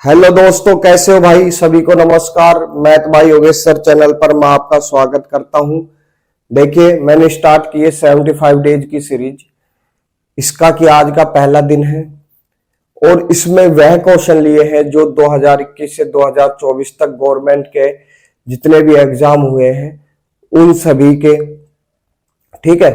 Hello दोस्तों, कैसे हो भाई? सभी को नमस्कार। मैथ भाई योगेश सर चैनल पर मैं आपका स्वागत करता हूं। देखिए, मैंने स्टार्ट की है 75 डेज की सीरीज। इसका कि आज का पहला दिन है और इसमें वह क्वेश्चन लिए हैं जो 2021 से 2024 तक गवर्नमेंट के जितने भी एग्जाम हुए हैं उन सभी के। ठीक है,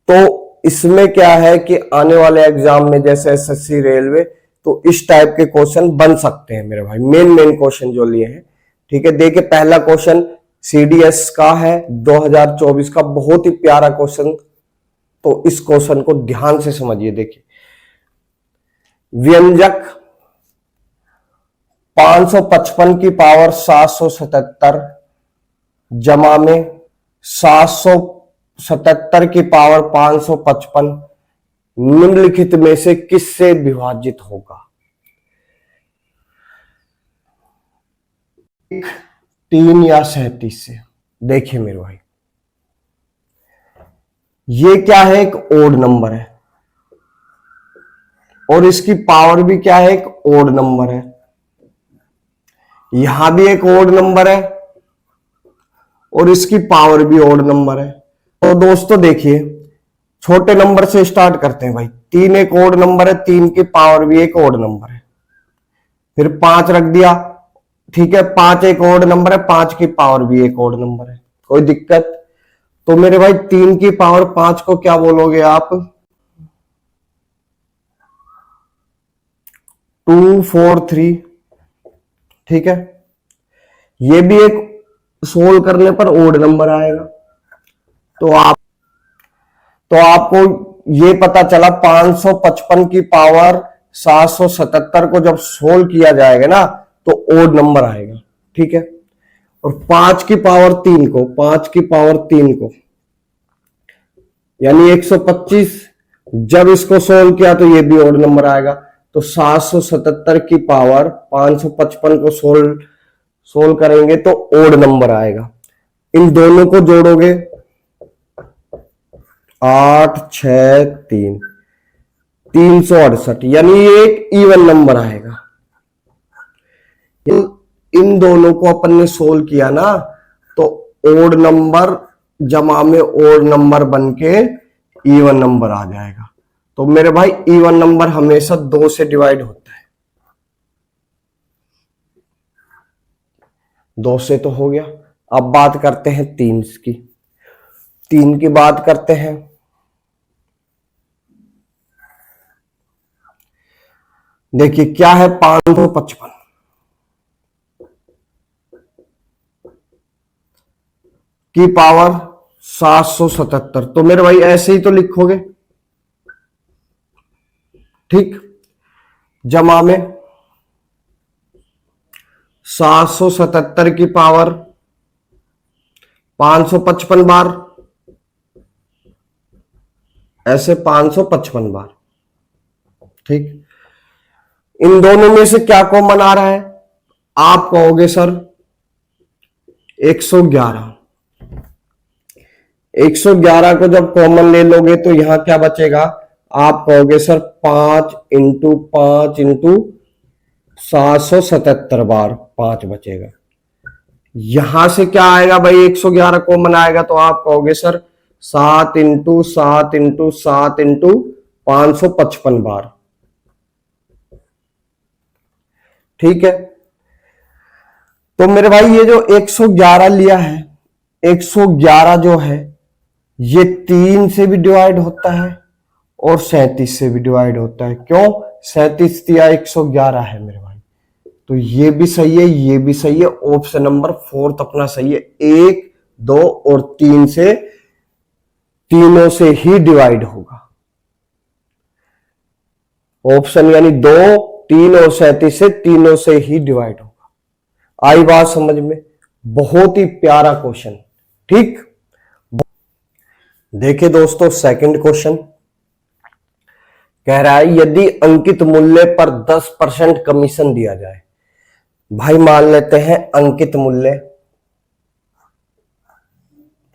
तो इसमें क्या है कि आने वाले एग्जाम में जैसे एसएससी, रेलवे, तो इस टाइप के क्वेश्चन बन सकते हैं मेरे भाई। मेन क्वेश्चन जो लिए हैं। ठीक है, देखिए पहला क्वेश्चन सीडीएस का है 2024 का, बहुत ही प्यारा क्वेश्चन। तो इस क्वेश्चन को ध्यान से समझिए। देखिए, व्यंजक 555 की पावर 777 जमा में 777 की पावर 555 निम्नलिखित में से किससे विभाजित होगा? 3 या 37 से। देखिए मेरे भाई, ये क्या है? एक ओड नंबर है और इसकी पावर भी क्या है? एक ओड नंबर है। यहां भी एक ओड नंबर है और इसकी पावर भी ओड नंबर है। तो दोस्तों देखिए, छोटे नंबर से स्टार्ट करते हैं भाई। 3 एक ओड नंबर है, 3 की पावर भी एक ओड नंबर है। फिर 5 रख दिया। ठीक है, 5 एक ओड नंबर है, 5 की पावर भी एक ओड नंबर है। कोई दिक्कत? तो मेरे भाई 3 की पावर 5 को क्या बोलोगे आप? 243। ठीक है, ये भी एक सोल्व करने पर ओड नंबर आएगा। तो आपको ये पता चला 555 की पावर 777 को जब सोल्व किया जाएगा ना तो ओड नंबर आएगा। ठीक है, और 5 की पावर 3 को, 5 की पावर 3 को यानी 125 जब इसको सोल्व किया तो ये भी ओड नंबर आएगा। तो 777 की पावर 555 को सोल्व करेंगे तो ओड नंबर आएगा। इन दोनों को जोड़ोगे 8 6 3 368 यानी ये एक इवन नंबर आएगा। इन दोनों को अपन ने सोल्व किया ना तो ओड नंबर जमा में ओड नंबर बनके इवन नंबर आ जाएगा। तो मेरे भाई इवन नंबर हमेशा 2 से डिवाइड होता है। 2 से तो हो गया। अब बात करते हैं 3 की। 3 की बात करते हैं। देखिए क्या है? 555 की पावर 777। तो मेरे भाई ऐसे ही तो लिखोगे। ठीक, जमा में 777 की पावर 555 बार, ऐसे 555 बार। ठीक, इन दोनों में से क्या कॉमन आ रहा है? आप कहोगे सर 111। 111 को जब कॉमन ले लोगे तो यहां क्या बचेगा? आप कहोगे सर 5 इंटू 5 इंटू 777 बार 5 बचेगा। यहां से क्या आएगा भाई? 111 कॉमन आएगा तो आप कहोगे सर 7 इंटू 7 इंटू 7 इंटू 555 बार। ठीक है, तो मेरे भाई ये जो 111 लिया है, 111 जो है ये 3 से भी डिवाइड होता है और 37 से भी डिवाइड होता है। क्यों? 37 दिया 111 है मेरे भाई। तो ये भी सही है, ये भी सही है। ऑप्शन नंबर 4 अपना सही है। 1 2 और 3 से, तीनों से ही डिवाइड होगा। ऑप्शन यानी 2 3 और 37 से तीनों से ही डिवाइड होगा। आई बात समझ में? बहुत ही प्यारा क्वेश्चन। ठीक, देखिए दोस्तों सेकंड क्वेश्चन कह रहा है यदि अंकित मूल्य पर 10% कमीशन दिया जाए। भाई मान लेते हैं अंकित मूल्य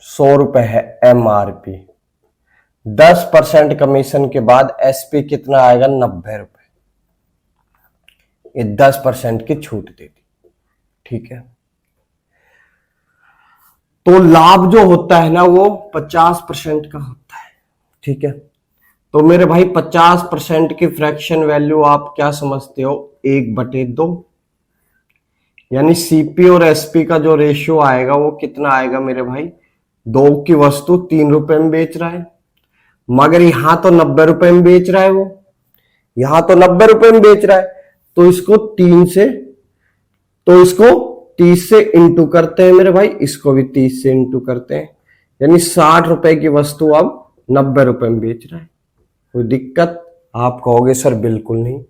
100 रुपए है, एमआरपी। 10% कमीशन के बाद एसपी कितना आएगा? 90 रुपए। ये 10% की छूट दे दी। ठीक है, तो लाभ जो होता है ना वो 50% का होता है। ठीक है, तो मेरे भाई 50% की फ्रैक्शन वैल्यू आप क्या समझते हो, 1/2, यानी सीपी और एसपी का जो रेशियो आएगा वो कितना आएगा मेरे भाई, 2 की वस्तु 3 रुपए में बेच रहा है, मगर यहां तो 90 रुपए में बेच रहा है, वो यहां तो 90 रुपए में बेच रहा है, तो इसको 30 से इंटू करते हैं मेरे भाई, इसको भी 30 से इंटू करते हैं, यानी 60 रुपए की वस्तु अब 90 रुपए में बेच रहा है। कोई दिक्कत? आप कहोगे सर बिल्कुल नहीं।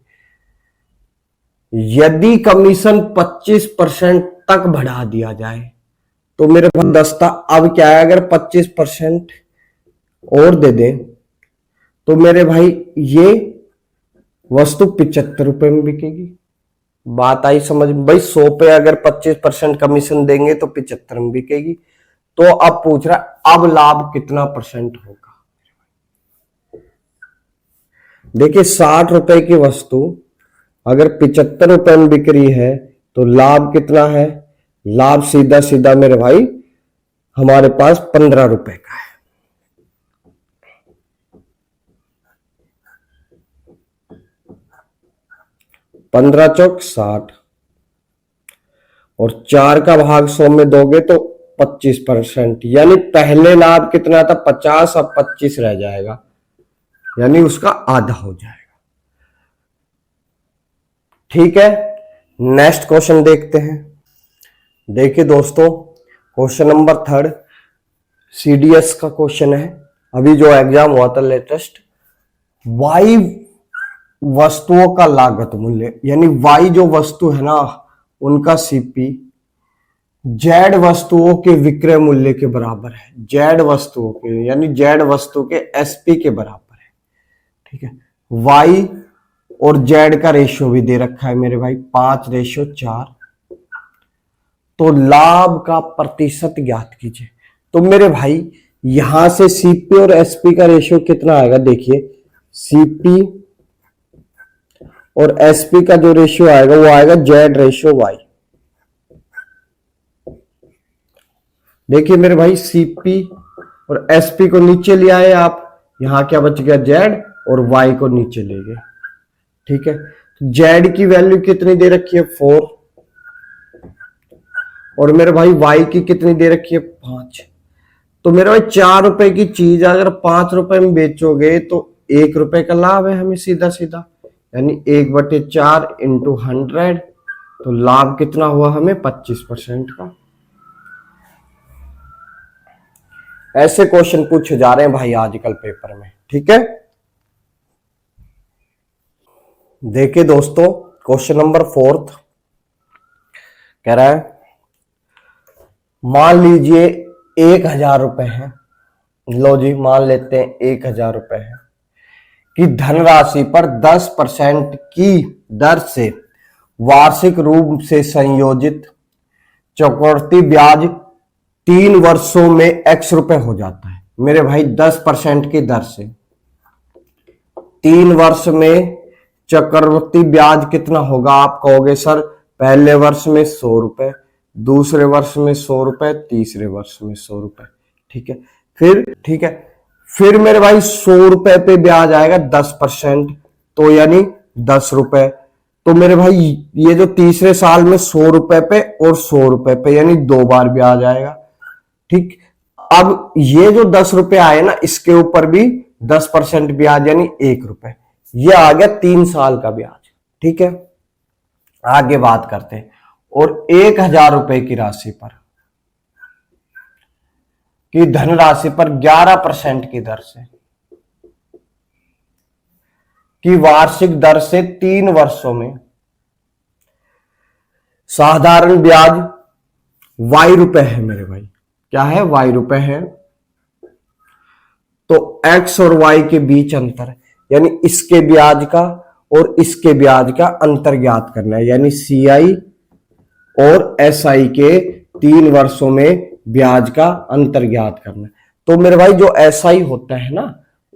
यदि कमीशन 25% तक बढ़ा दिया जाए तो मेरे पास दस्ता अब क्या है, अगर 25% और दे दें तो मेरे भाई ये वस्तु 75 रुपए में बिकेगी। बात आई समझ भाई, 100 पे अगर 25% कमीशन देंगे तो 75 में बिकेगी। तो अब पूछ रहा अब लाभ कितना परसेंट होगा। देखिए 60 रुपए की वस्तु अगर 75 रुपए में बिक रही है तो लाभ कितना है, लाभ सीधा सीधा मेरे भाई हमारे पास 15 रुपए का है। पंद्रह चौक 60 और 4 का भाग 100 में दोगे तो 25%, यानी पहले लाभ कितना था 50, अब 25 रह जाएगा, यानी उसका आधा हो जाएगा। ठीक है, नेक्स्ट क्वेश्चन देखते हैं। देखिए दोस्तों, क्वेश्चन नंबर 3 सीडीएस का क्वेश्चन है, अभी जो एग्जाम हुआ था लेटेस्ट। वाई वस्तुओं का लागत मूल्य, यानी वाई जो वस्तु है ना उनका सीपी जेड वस्तुओं के विक्रय मूल्य के बराबर है, जेड वस्तुओं के यानी जेड वस्तु के एसपी के बराबर है। ठीक है, वाई और जेड का रेशियो भी दे रखा है मेरे भाई 5:4। तो लाभ का प्रतिशत ज्ञात कीजिए। तो मेरे भाई यहां से सीपी और एसपी का रेशियो कितना आएगा, देखिए सीपी और एसपी का जो रेशियो आएगा वो आएगा Z/Y। देखिए मेरे भाई सीपी और एसपी को नीचे ले आए आप, यहां क्या बच गया Z और Y को नीचे ले गए। ठीक है, तो Z की वैल्यू कितनी दे रखी है 4 और मेरे भाई Y की कितनी दे रखी है 5। तो मेरे भाई 4 रुपए की चीज अगर 5 रुपए में बेचोगे तो 1 रुपए का लाभ है हमें सीधा सीधा, यानी 1/4 इंटू 100, तो लाभ कितना हुआ हमें 25% का। ऐसे क्वेश्चन पूछे जा रहे हैं भाई आजकल पेपर में। ठीक है, देखिए दोस्तों क्वेश्चन नंबर 4 कह रहा है, मान लीजिए 1000 रुपए है, लो जी मान लेते हैं 1000 रुपए है कि धनराशि पर 10% की दर से वार्षिक रूप से संयोजित चक्रवृद्धि ब्याज 3 वर्षों में x रुपए हो जाता है। मेरे भाई 10% की दर से 3 वर्ष में चक्रवृद्धि ब्याज कितना होगा, आप कहोगे सर पहले वर्ष में 100 रुपए, दूसरे वर्ष में 100 रुपए, तीसरे वर्ष में 100 रुपए। ठीक है, फिर मेरे भाई 100 रुपए पे ब्याज आएगा 10%, तो यानी 10 रुपए। तो मेरे भाई ये जो तीसरे साल में 100 रुपए पे और 100 रुपए पे यानी 2 बार ब्याज आएगा। ठीक, अब ये जो 10 रुपए आए ना इसके ऊपर भी 10% ब्याज यानी 1 रुपए, ये आ गया 3 साल का ब्याज। ठीक है, आगे बात करते हैं। और 1000 रुपए की राशि पर की धनराशि पर 11% की दर से की वार्षिक दर से 3 वर्षों में साधारण ब्याज y रुपए है मेरे भाई, क्या है y रुपए है। तो x और y के बीच अंतर यानी इसके ब्याज का और इसके ब्याज का अंतर ज्ञात करना है, यानी CI और SI के 3 वर्षों में ब्याज का अंतर ज्ञात करना है। तो मेरे भाई जो SI होता है ना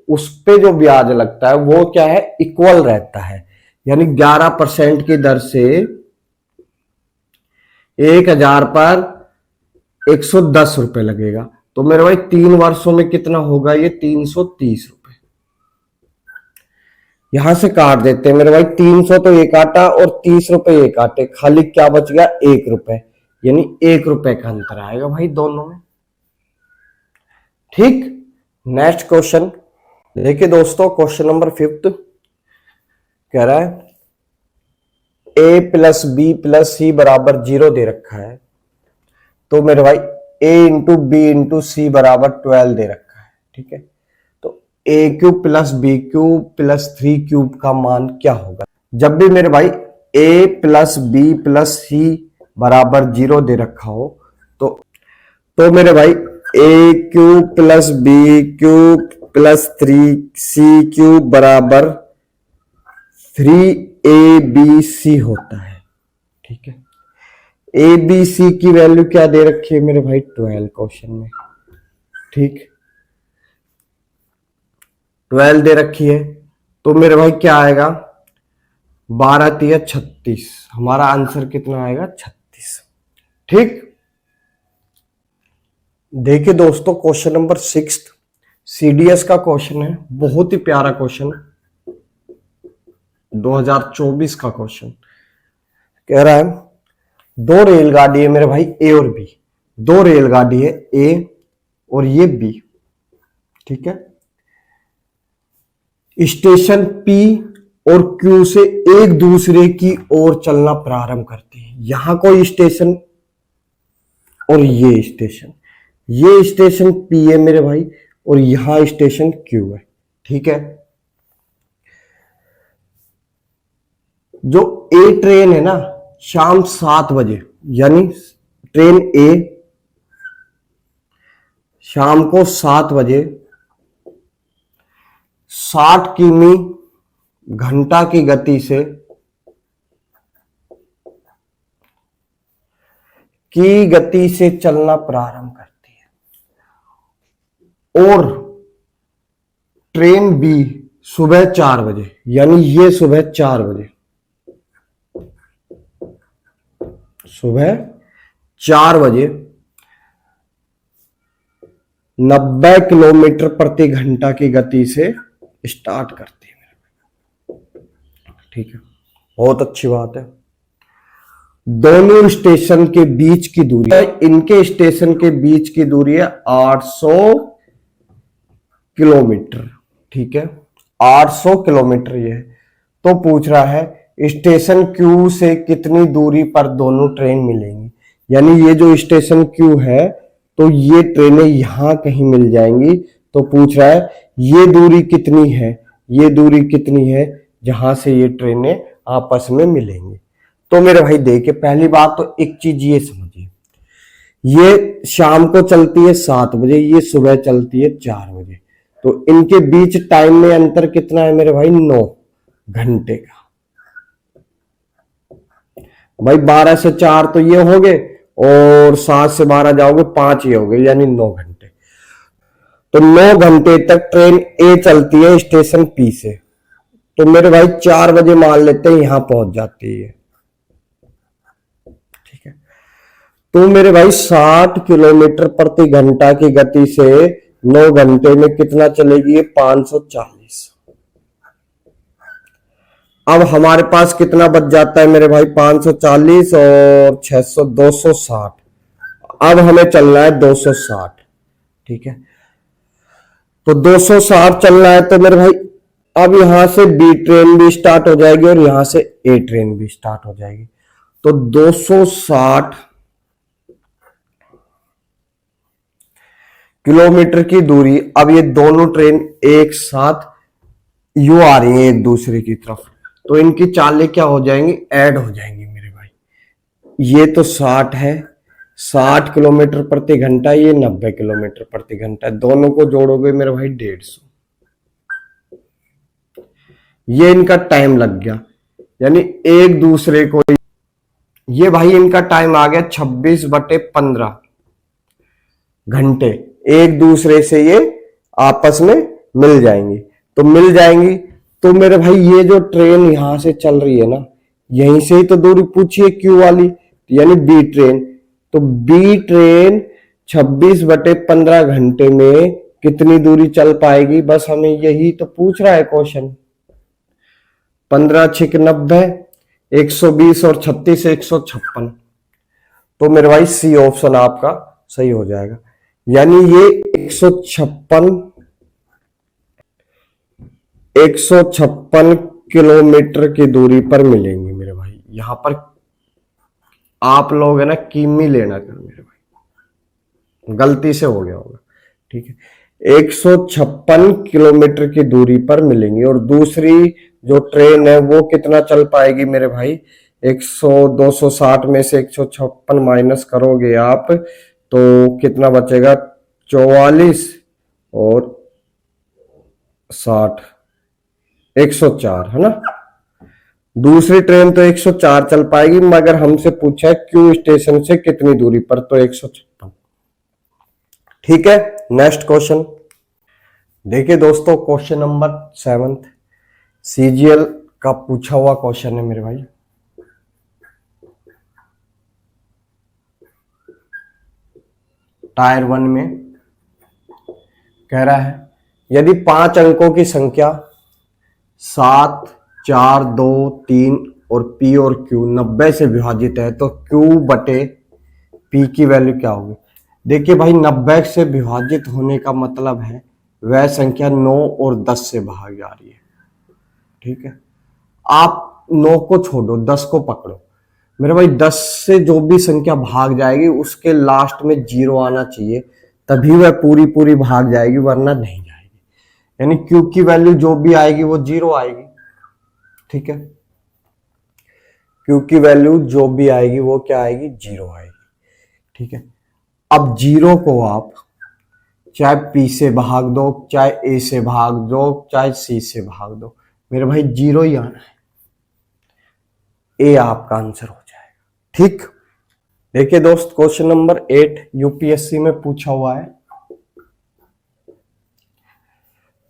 उस पे जो ब्याज लगता है वो क्या है, इक्वल रहता है, यानी 11% की दर से 1000 पर 110 रुपए लगेगा। तो मेरे भाई 3 वर्षों में कितना होगा ये? 330 रुपए। यहां से काट देते हैं मेरे भाई, 300 तो ये काटा और 30 रुपए ये काटे, खाली क्या बच गया? 1 रुपए। यानी 1 रुपए का अंतर आएगा भाई दोनों में। ठीक, नेक्स्ट क्वेश्चन देखिए दोस्तों, क्वेश्चन नंबर 5 कह रहा है a plus b plus c बराबर 0 दे रखा है। तो मेरे भाई a into b into c बराबर 12 दे रखा है। ठीक है, तो a cube plus b cube plus 3 cube का मान क्या होगा? जब भी मेरे भाई a plus b plus c बराबर 0 दे रखा हो तो मेरे भाई a cube plus b cube plus 3c cube बराबर 3abc होता है। ठीक है, abc की वैल्यू क्या दे रखी है मेरे भाई? 12 क्वेश्चन में। ठीक, 12 दे रखी है, तो मेरे भाई क्या आएगा? 12 तिया 36। हमारा आंसर कितना आएगा? 36। ठीक, देखिए दोस्तों क्वेश्चन नंबर 6 सीडीएस का क्वेश्चन है, बहुत ही प्यारा क्वेश्चन, 2024 का क्वेश्चन। कह रहा है 2 रेलगाड़ी है मेरे भाई ए और बी। 2 रेलगाड़ी है ए और ये बी। ठीक है, स्टेशन पी और क्यू से एक दूसरे की ओर चलना प्रारंभ करते हैं। यहां कोई स्टेशन और ये स्टेशन पी है मेरे भाई और यहां स्टेशन क्यू है। ठीक है, जो ए ट्रेन है ना शाम 7 बजे, यानी ट्रेन ए शाम को 7 बजे 60 किमी घंटा की गति से चलना प्रारंभ करती है। और ट्रेन बी सुबह 4 बजे, यानी ये सुबह 4 बजे, सुबह 4 बजे 90 किलोमीटर प्रति घंटा की गति से स्टार्ट करती है। ठीक है, बहुत अच्छी बात है। दोनों स्टेशन के बीच की दूरी, इनके स्टेशन के बीच की दूरी है 800 किलोमीटर। ठीक है, 800 किलोमीटर ये है। तो पूछ रहा है स्टेशन क्यू से कितनी दूरी पर दोनों ट्रेन मिलेंगी। यानी ये जो स्टेशन क्यू है तो ये ट्रेनें यहां कहीं मिल जाएंगी। तो पूछ रहा है ये दूरी कितनी है, ये दूरी कितनी है जहां से ये ट्रेनें आपस में मिलेंगी। तो मेरे भाई देखिए, पहली बात तो एक चीज ये समझिए, ये शाम को चलती है 7 बजे, ये सुबह चलती है 4 बजे। तो इनके बीच टाइम में अंतर कितना है मेरे भाई? 9 घंटे का। भाई 12 से 4 तो ये हो गए और 7 से 12 जाओगे 5 ये हो गए, यानी 9 घंटे। तो 9 घंटे तक ट्रेन ए चलती है स्टेशन पी से। तो मेरे भाई 4 बजे मान लेते हैं यहां पहुंच जाती है। ठीक है, तो मेरे भाई 60 किलोमीटर प्रति घंटा की गति से 9 घंटे में कितना चलेगी? 540। अब हमारे पास कितना बच जाता है मेरे भाई? 540 और 600 260। अब हमें चलना है 260। ठीक है, तो 260 चलना है तो मेरे भाई अब यहां से बी ट्रेन भी स्टार्ट हो जाएगी और यहां से ए ट्रेन भी स्टार्ट हो जाएगी। तो 260 किलोमीटर की दूरी, अब ये दोनों ट्रेन एक साथ यू आ रही है एक दूसरे की तरफ, तो इनकी चालें क्या हो जाएंगी? ऐड हो जाएंगी मेरे भाई। ये तो 60 है, 60 किलोमीटर प्रति घंटा, ये 90 किलोमीटर प्रति घंटा, दोनों को जोड़ोगे मेरे भाई 150। ये इनका टाइम लग गया, यानी एक दूसरे को, ये भाई इनका टाइम आ गया 26/15 घंटे। एक दूसरे से ये आपस में मिल जाएंगी। तो मिल जाएंगी तो मेरे भाई ये जो ट्रेन यहां से चल रही है ना, यहीं से ही तो दूरी पूछी है क्यू वाली, यानी बी ट्रेन। तो बी ट्रेन 26/15 घंटे में कितनी दूरी चल पाएगी, बस हमें यही तो पूछ रहा है क्वेश्चन। 15 6 90, 120 और 36 156। तो मेरे भाई सी ऑप्शन आपका सही हो जाएगा। यानी ये 156 किलोमीटर की दूरी पर मिलेंगी मेरे भाई। यहां पर आप लोग है ना किमी लेना कर मेरे भाई, गलती से हो गया होगा, ठीक है। 156 किलोमीटर की दूरी पर मिलेंगी। और दूसरी जो ट्रेन है वो कितना चल पाएगी मेरे भाई, 260 में से 156 माइनस करोगे आप तो कितना बचेगा, 44 और 60, 104 है ना। दूसरी ट्रेन तो 104 चल पाएगी, मगर हमसे पूछा है क्यू स्टेशन से कितनी दूरी पर, तो 156। ठीक है, नेक्स्ट क्वेश्चन देखिए दोस्तों, क्वेश्चन नंबर 7 सीजीएल का पूछा हुआ क्वेश्चन है मेरे भाई। टायर 1 में कह रहा है यदि 5 अंकों की संख्या 7 4 2 3 और पी और क्यू 90 से विभाजित है तो क्यू बटे पी की वैल्यू क्या होगी। देखिए भाई 90 से विभाजित होने का मतलब है वह संख्या 9 और 10 से भाग जा रही है, ठीक है। आप 9 को छोड़ो, 10 को पकड़ो मेरे भाई। 10 से जो भी संख्या भाग जाएगी उसके लास्ट में 0 आना चाहिए, तभी वह पूरी पूरी भाग जाएगी, वरना नहीं जाएगी। यानी क्यू की वैल्यू जो भी आएगी वो 0 आएगी, ठीक है। क्यू की वैल्यू जो भी आएगी वो क्या आएगी, 0 आएगी, ठीक है। अब 0 को आप चाहे पी से भाग दो, चाहे ए से भाग दो, चाहे सी से भाग दो, मेरे भाई 0 ही आना है। ए आपका आंसर हो जाएगा, ठीक। देखिए दोस्त, क्वेश्चन नंबर 8 यूपीएससी में पूछा हुआ है।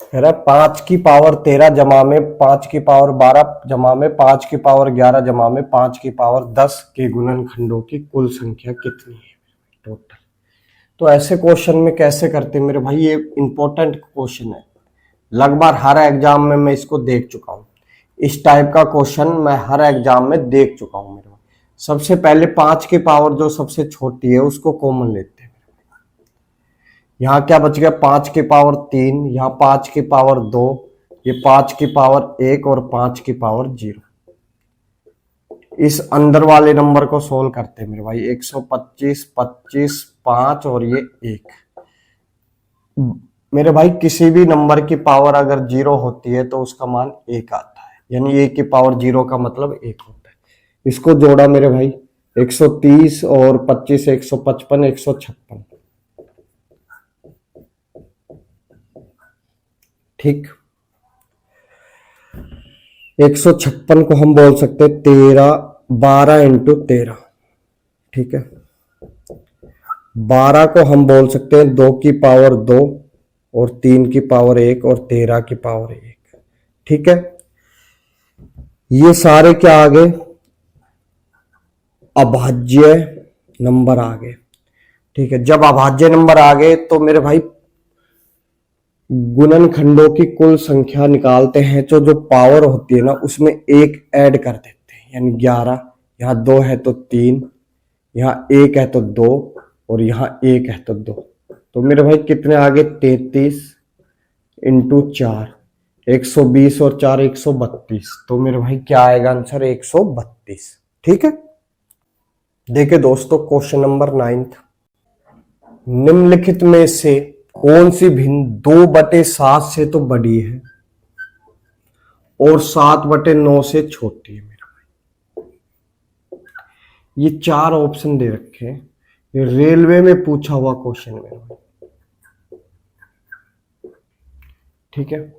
कह रहा है 5 की पावर 13 जमा में 5 की पावर 12 जमा में 5 की पावर 11 जमा में 5 की पावर 10 के गुणनखंडों की कुल संख्या कितनी है टोटल। तो ऐसे क्वेश्चन में कैसे करते हैं मेरे भाई, ये इंपॉर्टेंट क्वेश्चन है, लगभग हर एग्जाम में मैं इसको देख चुका हूं। इस टाइप का क्वेश्चन मैं हर एग्जाम में देख चुका हूं मेरे भाई। सबसे पहले 5 की पावर जो सबसे छोटी है उसको कॉमन लेते हैं। यहाँ क्या बच गया, 5 की पावर 3, यहाँ 5 की पावर 2, ये 5 की पावर 1 और 5 की पावर 0। इस अंदर वाले नंबर को सोल्व करते हैं मेरे भाई। 125 25 5 और ये 1। मेरे भाई किसी भी नंबर की पावर अगर 0 होती है तो उसका मान 1 आता है, यानी 1 की पावर 0 का मतलब 1 होता है। इसको जोड़ा मेरे भाई, 130 और 25 155 156, ठीक। 156 को हम बोल सकते हैं 12 इंटू 13, ठीक है। 12 को हम बोल सकते हैं 2 की पावर 2 और 3 की पावर 1 और 13 की पावर 1, ठीक है। ये सारे क्या आ गए, अभाज्य नंबर आ गए, ठीक है। जब अभाज्य नंबर आ गए तो मेरे भाई गुणनखंडों की कुल संख्या निकालते हैं, तो जो पावर होती है ना उसमें 1 ऐड कर देते हैं, यानी 11। यहाँ 2 है तो 3, यहाँ 1 है तो 2 और यहाँ 1 है तो 2। तो मेरे भाई कितने आगे, 33 इंटू 4, 120 और 4 132। तो मेरे भाई क्या आएगा आंसर, 132, ठीक है। देखिए दोस्तों, क्वेश्चन नंबर 9 निम्नलिखित में से कौन सी भिन्न 2/7 से तो बड़ी है और 7/9 से छोटी है मेरे भाई। ये 4 ऑप्शन दे रखे हैं, ये रेलवे में पूछा हुआ क्वेश्चन मेरे भाई, ठीक है।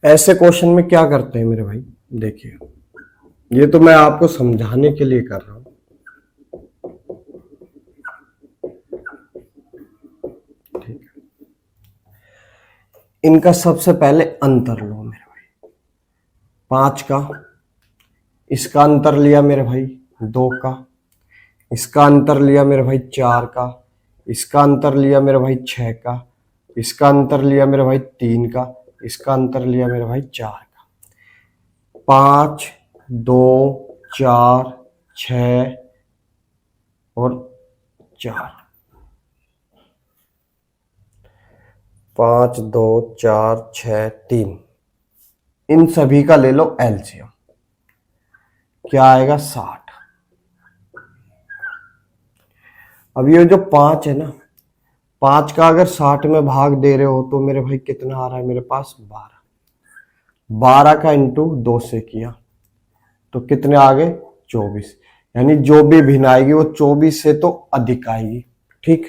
ऐसे क्वेश्चन में क्या करते हैं मेरे भाई, देखिए ये तो मैं आपको समझाने के लिए कर रहा हूं, इनका सबसे पहले अंतर लो मेरे भाई। 5 का, इसका अंतर लिया मेरे भाई 2 का, इसका अंतर लिया मेरे भाई 4 का, इसका अंतर लिया मेरे भाई 6 का, इसका अंतर लिया मेरे भाई 3 का, इसका अंतर लिया मेरे भाई 4 का। 5, 2, 4, 6 और 4। 5, 2, 4, 6, 3। इन सभी का ले लो एलसीएम, क्या आएगा 60। अब ये जो 5 है ना, 5 का अगर 60 में भाग दे रहे हो तो मेरे भाई कितना आ रहा है मेरे पास 12। 12 का इंटू 2 से किया तो कितने आ गए 24। यानी जो भी भिन्न आएगी वो 24 से तो अधिक आएगी। ठीक,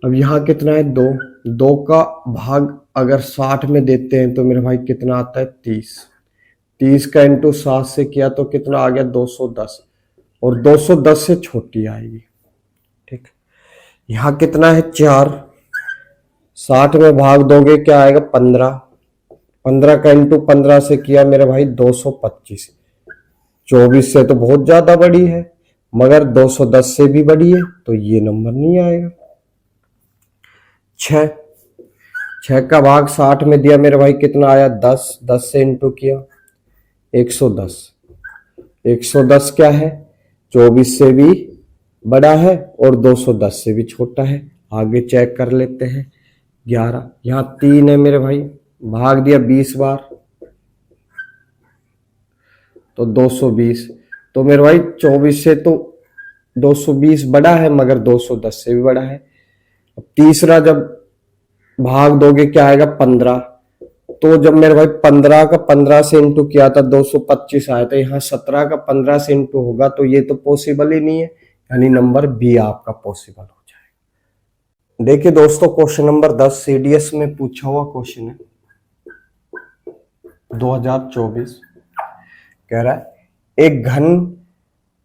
अब यहां कितना है 2। 2 का भाग अगर 60 में देते हैं तो मेरे भाई कितना आता है 30। 30 का इंटू 7 से किया तो कितना आ गया 210, और 210 से छोटी आएगी। ठीक, यहां कितना है 4। 60 में भाग दोगे क्या आएगा 15। 15 का इंटू 15 से किया मेरे भाई 225। 24 से तो बहुत ज्यादा बड़ी है, मगर 210 से भी बड़ी है, तो ये नंबर नहीं आएगा। 6 का भाग 60 में दिया मेरे भाई कितना आया 10। 10 से इंटू किया 110। 110 क्या है 24 से भी बड़ा है और 210 से भी छोटा है। आगे चेक कर लेते हैं। 11, यहाँ 3 है मेरे भाई, भाग दिया 20 बार तो 220। तो मेरे भाई 24 से तो 220 बड़ा है, मगर 210 से भी बड़ा है। अब तीसरा जब भाग दोगे क्या आएगा 15। तो जब मेरे भाई 15 का 15 से इंटू किया था 225 आया था, यहाँ 17 का 15 से इंटू होगा तो ये तो पॉसिबल ही नहीं है, यानी नंबर बी आपका पॉसिबल हो जाएगा। देखिए दोस्तों, क्वेश्चन नंबर 10 सीडीएस में पूछा हुआ क्वेश्चन है 2024। कह रहा है एक घन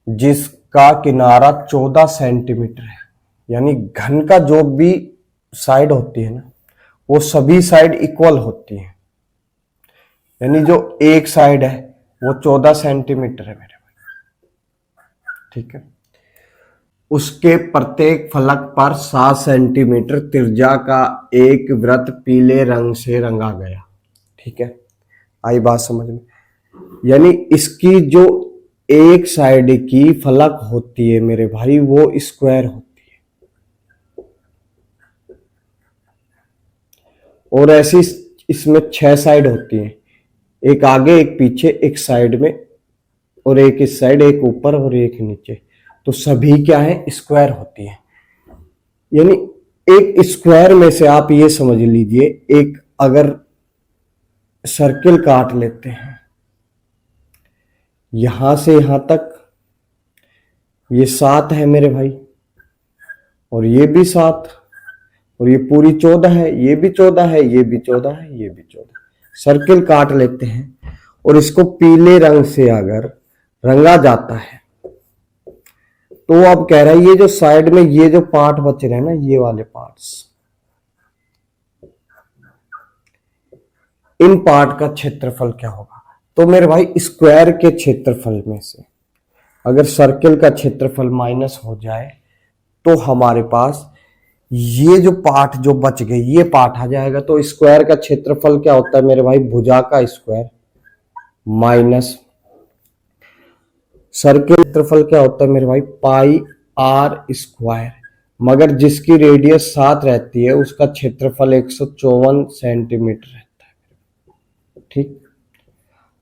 जिसका किनारा 14 सेंटीमीटर है, यानी घन का जो भी साइड होती है ना वो सभी साइड इक्वल होती है, यानी जो एक साइड है वो 14 सेंटीमीटर है मेरे भाई। ठीक है, उसके प्रत्येक फलक पर 7 सेंटीमीटर त्रिज्या का एक वृत्त पीले रंग से रंगा गया। ठीक है, आई बात समझ में। यानी इसकी जो एक साइड की फलक होती है मेरे भाई वो स्क्वायर होती है, और ऐसी इसमें 6 साइड होती हैं, एक आगे एक पीछे एक साइड में, और एक इस साइड एक ऊपर और एक नीचे, तो सभी क्या है स्क्वायर होती है। यानी एक स्क्वायर में से आप ये समझ लीजिए, एक अगर सर्किल काट लेते हैं यहां से यहां तक, ये 7 है मेरे भाई, और ये भी 7, और ये पूरी 14 है, ये भी 14 है, ये भी 14 है, ये भी 14। सर्किल काट लेते हैं और इसको पीले रंग से अगर रंगा जाता है तो अब कह रहा है ये जो साइड में ये जो पार्ट बच रहे हैं ना, ये वाले पार्ट्स, इन पार्ट का क्षेत्रफल क्या होगा। तो मेरे भाई स्क्वायर के क्षेत्रफल में से अगर सर्किल का क्षेत्रफल माइनस हो जाए तो हमारे पास ये जो पार्ट जो बच गए ये पार्ट आ जाएगा। तो स्क्वायर का क्षेत्रफल क्या होता है मेरे भाई, भुजा का स्क्वायर माइनस सर्किल क्षेत्रफल क्या होता है मेरे भाई, पाई आर स्क्वायर, मगर जिसकी रेडियस 7 रहती है उसका क्षेत्रफल 154 सेंटीमीटर रहता है। ठीक,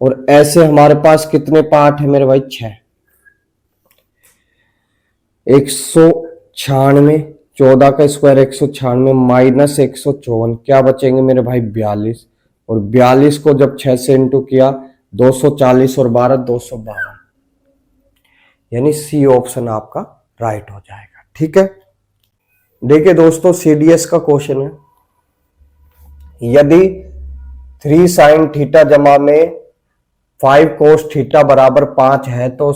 और ऐसे हमारे पास कितने पार्ट है मेरे भाई 6। 196, 14 का स्क्वायर 196 माइनस 154, क्या बचेंगे मेरे भाई 42, और 42 को जब 6 से इंटू किया 240 और 12 212, यानी सी ऑप्शन आपका राइट हो जाएगा। ठीक है, देखिए दोस्तों सीडीएस का क्वेश्चन है, यदि 3 साइन थीटा जमा में 5 कोस थीटा बराबर 5 है तो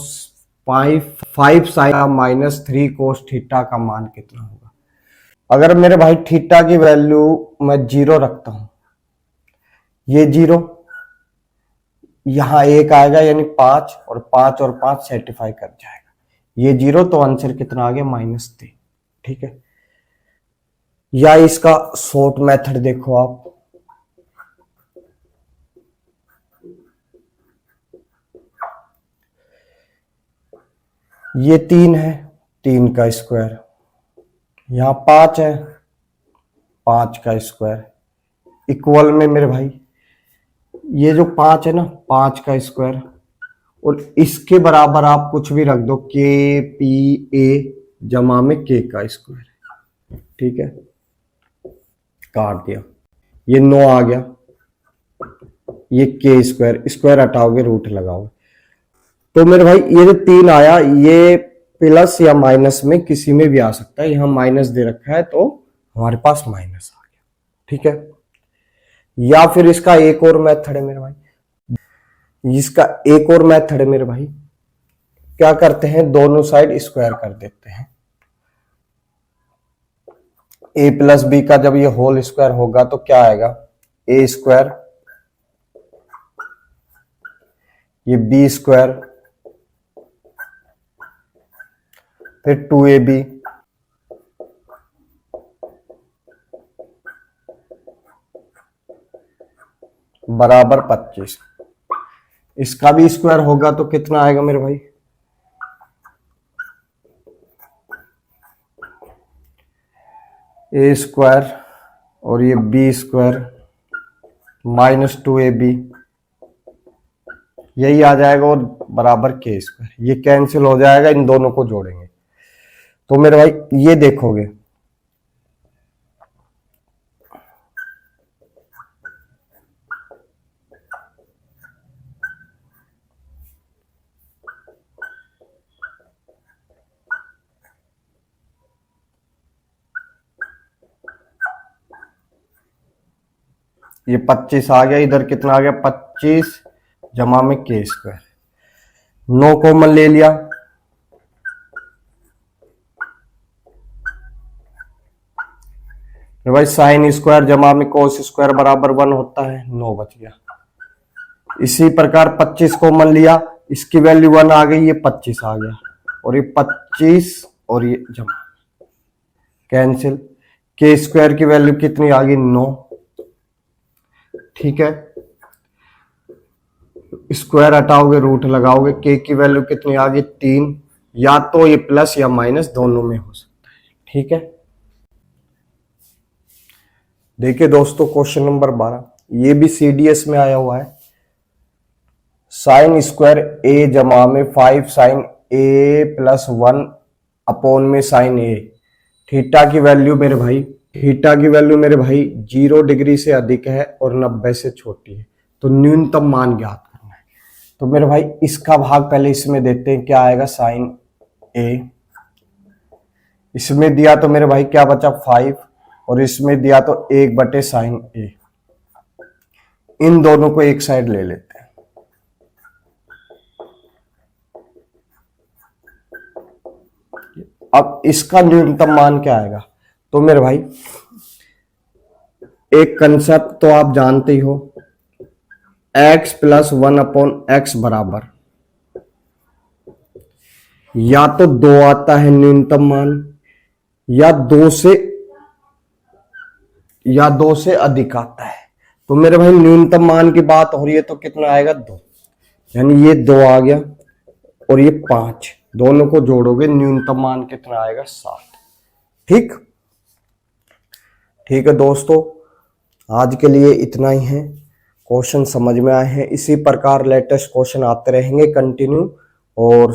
5 साइन माइनस 3 कोस थीटा का मान कितना होगा। अगर मेरे भाई थीटा की वैल्यू मैं 0 रखता हूं, ये 0, यहां 1 आएगा यानी 5 और 5 सेटिफाई कर जाएगा, ये 0, तो आंसर कितना आ गया -3। ठीक है, या इसका शॉर्ट मेथड देखो आप, ये 3 है, 3 का स्क्वायर, यहां 5 है, 5 का स्क्वायर, इक्वल में मेरे भाई ये जो 5 है ना, 5 का स्क्वायर, और इसके बराबर आप कुछ भी रख दो, के पी ए जमा में के का स्क्वायर। ठीक है, काट दिया, ये 9 आ गया, ये के स्क्वायर, स्क्वायर हटाओगे रूट लगाओगे, तो मेरे भाई ये जो 3 आया, ये प्लस या माइनस में किसी में भी आ सकता है, यहां माइनस दे रखा है तो हमारे पास माइनस आ गया। ठीक है, या फिर इसका एक और मेथड है मेरे भाई, इसका एक और मेथड है मेरे भाई, क्या करते हैं, दोनों साइड स्क्वायर कर देते हैं, ए प्लस बी का जब ये होल स्क्वायर होगा तो क्या आएगा, ए स्क्वायर, ये बी स्क्वायर, फिर 2ab बराबर 25, इसका भी स्क्वायर होगा तो कितना आएगा मेरे भाई, ए स्क्वायर और ये बी स्क्वायर -2ab, यही आ जाएगा, और बराबर के स्क्वायर, ये कैंसिल हो जाएगा, इन दोनों को जोड़ेंगे तो मेरे भाई ये देखोगे, ये 25 आ गया, इधर कितना आ गया, 25 जमा में के स्क्वायर, 9 कॉमन ले लिया, भाई साइन स्क्वायर जमा में कोस स्क्वायर बराबर 1 होता है, 9 बच गया। इसी प्रकार 25 कॉमन लिया, इसकी वैल्यू 1 आ गई, ये 25 आ गया, और ये 25 और ये जमा कैंसिल, के स्क्वायर की वैल्यू कितनी आ गई, 9। ठीक है, स्क्वायर हटाओगे रूट लगाओगे, के की वैल्यू कितनी आ गई, 3, या तो ये प्लस या माइनस दोनों में हो सकता है। ठीक है, देखिए दोस्तों क्वेश्चन नंबर 12, ये भी सीडीएस में आया हुआ है, साइन स्क्वायर ए जमा में 5 साइन ए प्लस 1 अपॉन में साइन ए, थीटा की वैल्यू मेरे भाई, थीटा की वैल्यू मेरे भाई 0 डिग्री से अधिक है और 90 से छोटी है, तो न्यूनतम मान ज्ञात करना है। तो मेरे भाई इसका भाग पहले इसमें देते हैं, क्या आएगा, साइन ए, इसमें दिया तो मेरे भाई क्या बचा, 5, और इसमें दिया तो 1 / साइन ए, इन दोनों को एक साइड ले लेते हैं, अब इसका न्यूनतम मान क्या आएगा, तो मेरे भाई एक कंसेप्ट तो आप जानते ही हो, x + 1/x बराबर, या तो 2 आता है न्यूनतम मान, या 2 से अधिक आता है, तो मेरे भाई न्यूनतम मान की बात हो रही है तो कितना आएगा, 2, यानी ये 2 आ गया और ये 5, दोनों को जोड़ोगे न्यूनतम मान कितना आएगा, 7। ठीक, ठीक है दोस्तों, आज के लिए इतना ही है, क्वेश्चन समझ में आए हैं, इसी प्रकार लेटेस्ट क्वेश्चन आते रहेंगे कंटिन्यू, और